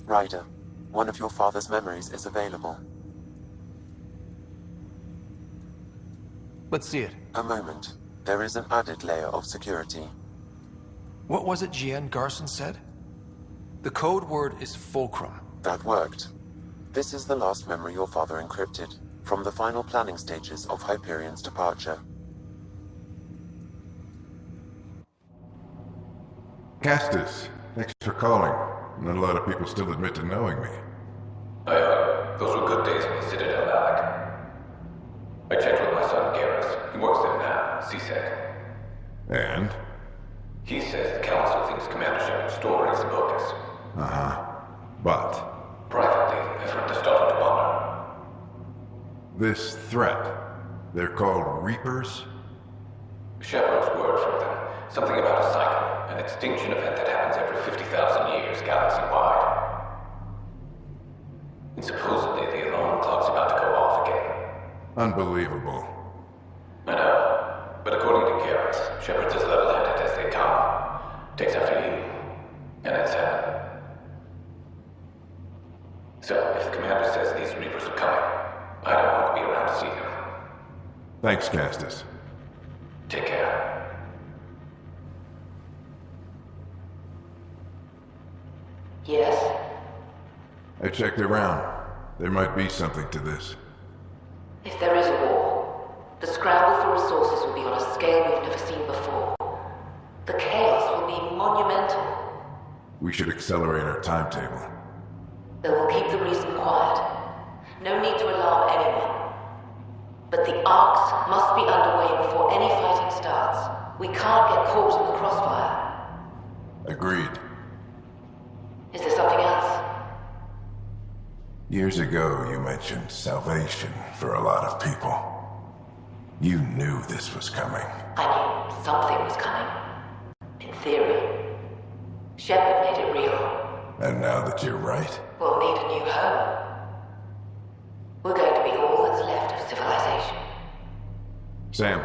Ryder, one of your father's memories is available. Let's see it. A moment. There is an added layer of security. What was it Gian Garson said? The code word is fulcrum. That worked. This is the last memory your father encrypted, from the final planning stages of Hyperion's departure. Castus, thanks for calling. Not a lot of people still admit to knowing me. Those were good days in the Citadel, Alec. I checked with my son Garrus. He works there now, CSEC. And? He says the Council thinks Commander Shepard's story is bogus. Uh-huh. But? Privately, I've heard they're starting to wonder. This threat, they're called Reapers? Shepard's word from them. Something about a cycle, an extinction event that happens every 50,000 years galaxy-wide. And supposedly the alarm clock's about to go off again. Unbelievable. I know, but according to Garrus, Shepard's as level-headed as they come. Takes after you, and it's sad. So, if the commander says these Reapers are coming, I don't want to be around to see them. Thanks, Castus. Take care. Yes? I checked around. There might be something to this. If there is a war, the scramble for resources will be on a scale we've never seen before. The chaos will be monumental. We should accelerate our timetable. Then we'll keep the reason quiet. No need to alarm anyone. But the arcs must be underway before any fighting starts. We can't get caught in the crossfire. Agreed. Is there something else? Years ago, you mentioned salvation for a lot of people. You knew this was coming. I knew something was coming. In theory. Shepard made it real. And now that you're right, We'll need a new home. We're going to be all that's left of civilization. Sam,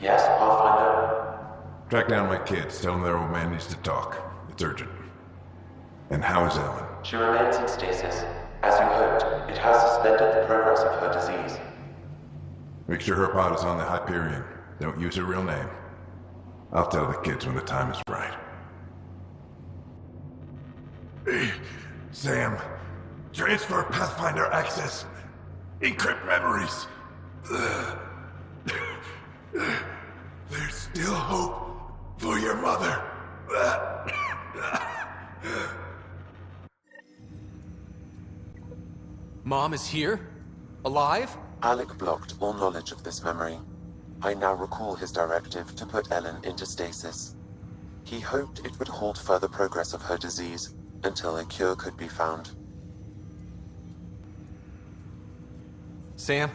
Yes, Pathfinder? track down my kids. Tell them their old man needs to talk. It's urgent. And how is Ellen? She remains in stasis. As you hoped, it has suspended the progress of her disease. Make sure her pod is on the Hyperion. Don't use her real name. I'll tell the kids when the time is right. Sam, transfer Pathfinder access. Encrypt memories. There's still hope for your mother. Mom is here? Alive? Alec blocked all knowledge of this memory. I now recall his directive to put Ellen into stasis. He hoped it would halt further progress of her disease until a cure could be found. Sam,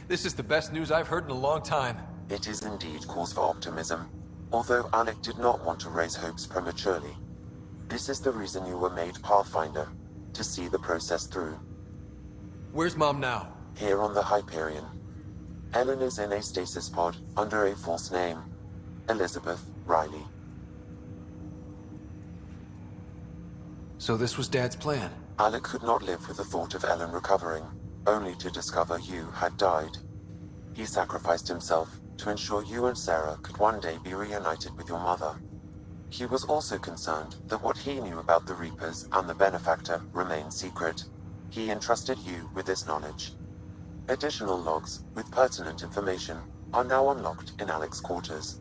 this is the best news I've heard in a long time. It is indeed cause for optimism, although Alec did not want to raise hopes prematurely. This is the reason you were made Pathfinder, to see the process through. Where's Mom now? Here on the Hyperion. Ellen is in a stasis pod under a false name, Elizabeth Riley. So this was Dad's plan. Alec could not live with the thought of Ellen recovering, only to discover you had died. He sacrificed himself to ensure you and Sarah could one day be reunited with your mother. He was also concerned that what he knew about the Reapers and the Benefactor remained secret. He entrusted you with this knowledge. Additional logs with pertinent information are now unlocked in Alec's quarters.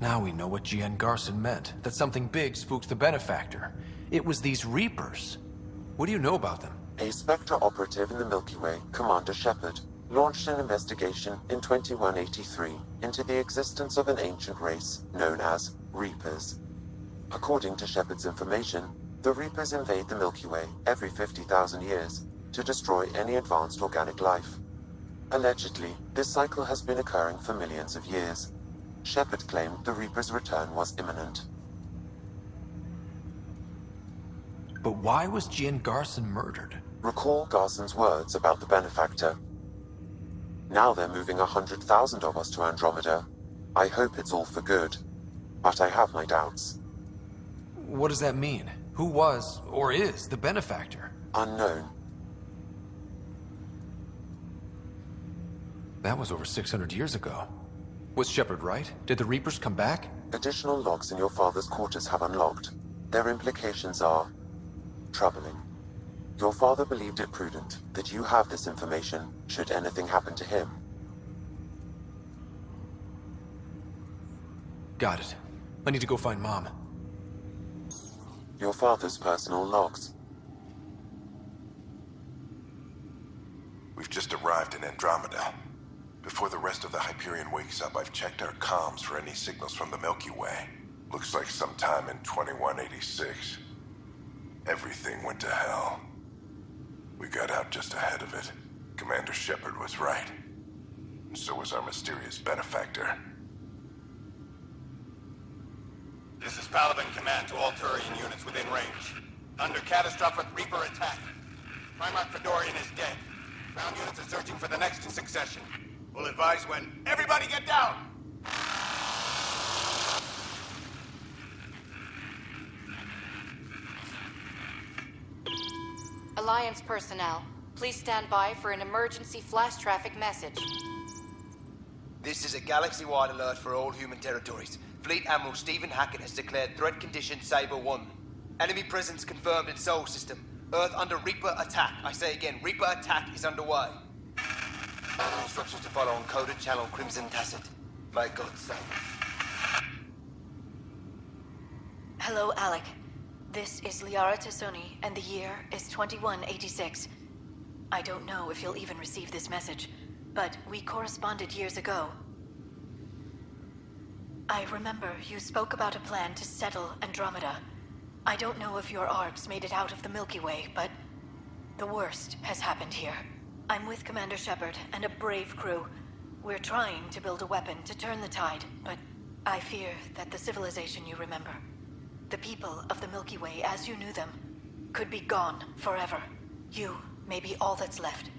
Now we know what Gian Garson meant, that something big spooked the Benefactor. It was these Reapers. What do you know about them? A Spectre operative in the Milky Way, Commander Shepard, launched an investigation in 2183 into the existence of an ancient race known as Reapers. According to Shepard's information, the Reapers invade the Milky Way every 50,000 years to destroy any advanced organic life. Allegedly, this cycle has been occurring for millions of years. Shepard claimed the Reapers' return was imminent. But why was Gian Garson murdered? Recall Garson's words about the Benefactor. Now they're moving 100,000 of us to Andromeda. I hope it's all for good, but I have my doubts. what does that mean? Who was, or is, the benefactor? Unknown. That was over 600 years ago. Was Shepard right? Did the Reapers come back? Additional logs in your father's quarters have unlocked. Their implications are troubling. Your father believed it prudent that you have this information should anything happen to him. Got it. I need to go find Mom. Your father's personal logs. We've just arrived in Andromeda. Before the rest of the Hyperion wakes up, I've checked our comms for any signals from the Milky Way. Looks like sometime in 2186. Everything went to hell. We got out just ahead of it. Commander Shepard was right. And so was our mysterious benefactor. This is Paladin Command to all Turian units within range. Under catastrophic Reaper attack. Primarch Fedorian is dead. Ground units are searching for the next in succession. We'll advise when. Everybody get down! Alliance personnel, please stand by for an emergency flash traffic message. This is a galaxy-wide alert for all human territories. Fleet Admiral Stephen Hackett has declared threat condition Saber 1. Enemy presence confirmed in Sol system. Earth under Reaper attack. I say again, Reaper attack is underway. Instructions to follow on coded channel Crimson Tacit. May God save. Hello, Alec. This is Liara Tassoni, and the year is 2186. I don't know if you'll even receive this message, but we corresponded years ago. I remember you spoke about a plan to settle Andromeda. I don't know if your arcs made it out of the Milky Way, but the worst has happened here. I'm with Commander Shepard and a brave crew. We're trying to build a weapon to turn the tide, but I fear that the civilization you remember, the people of the Milky Way as you knew them, could be gone forever. You may be all that's left.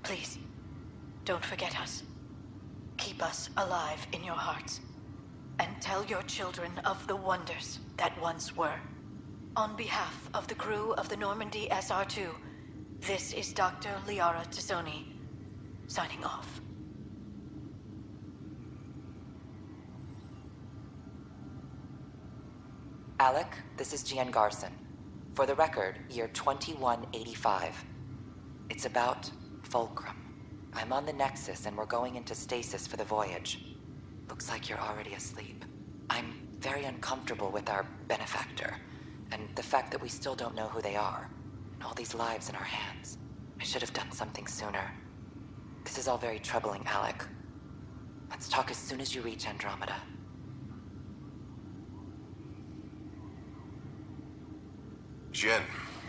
Please, don't forget us. Keep us alive in your hearts. And tell your children of the wonders that once were. On behalf of the crew of the Normandy SR-2, this is Dr. Liara Tassoni, signing off. Alec, this is Gian Garson. For the record, year 2185. It's about Fulcrum. I'm on the Nexus and we're going into stasis for the voyage. Looks like you're already asleep. I'm very uncomfortable with our benefactor, and the fact that we still don't know who they are, and all these lives in our hands. I should have done something sooner. This is all very troubling, Alec. Let's talk as soon as you reach Andromeda. Jen,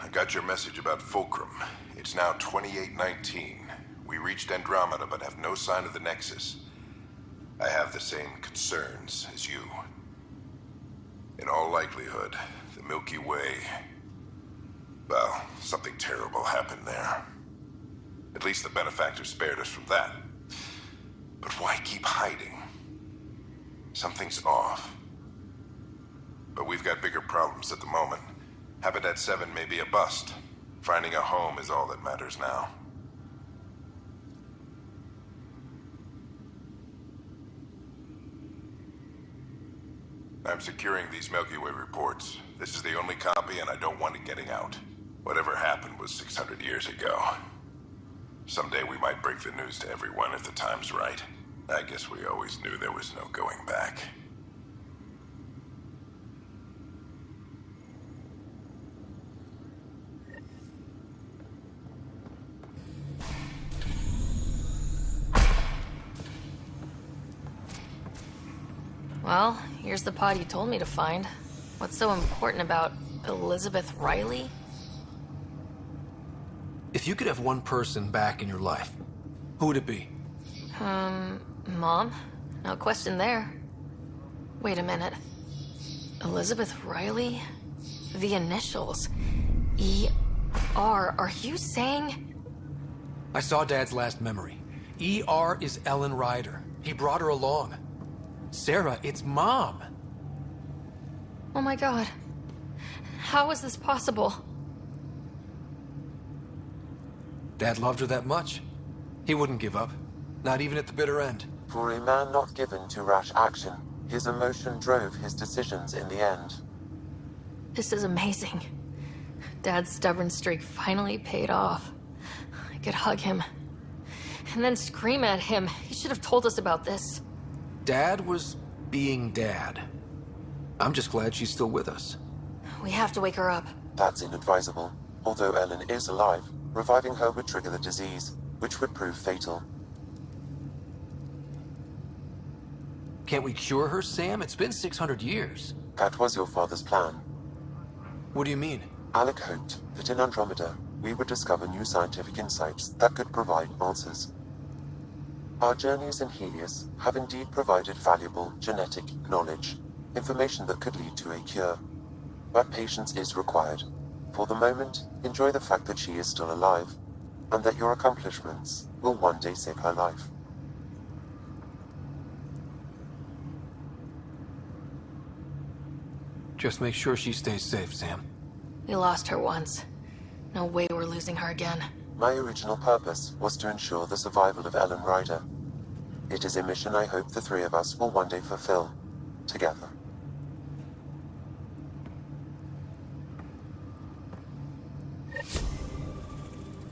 I got your message about Fulcrum. It's now 2819. We reached Andromeda but have no sign of the Nexus. I have the same concerns as you. In all likelihood, the Milky Way... well, something terrible happened there. At least the benefactor spared us from that. But why keep hiding? Something's off. But we've got bigger problems at the moment. Habitat 7 may be a bust. Finding a home is all that matters now. I'm securing these Milky Way reports. This is the only copy, and I don't want it getting out. Whatever happened was 600 years ago. Someday we might break the news to everyone if the time's right. I guess we always knew there was no going back. Well, here's the pod you told me to find. What's so important about Elizabeth Riley? If you could have one person back in your life, who would it be? Mom? No question there. Wait a minute. Elizabeth Riley? The initials. E.R. Are you saying? I saw Dad's last memory. E.R. is Ellen Ryder. He brought her along. Sarah, it's Mom. Oh my god. How is this possible? Dad loved her that much. He wouldn't give up. Not even at the bitter end. For a man not given to rash action, his emotion drove his decisions in the end. This is amazing. Dad's stubborn streak finally paid off. I could hug him. And then scream at him. He should have told us about this. Dad was being Dad. I'm just glad she's still with us. We have to wake her up. That's inadvisable. Although Ellen is alive, reviving her would trigger the disease, which would prove fatal. Can't we cure her, Sam? It's been 600 years. That was your father's plan. What do you mean? Alec hoped that in Andromeda, we would discover new scientific insights that could provide answers. Our journeys in Helios have indeed provided valuable genetic knowledge, information that could lead to a cure. But patience is required. For the moment, enjoy the fact that she is still alive, and that your accomplishments will one day save her life. Just make sure she stays safe, Sam. We lost her once. No way we're losing her again. My original purpose was to ensure the survival of Ellen Ryder. It is a mission I hope the three of us will one day fulfill, together.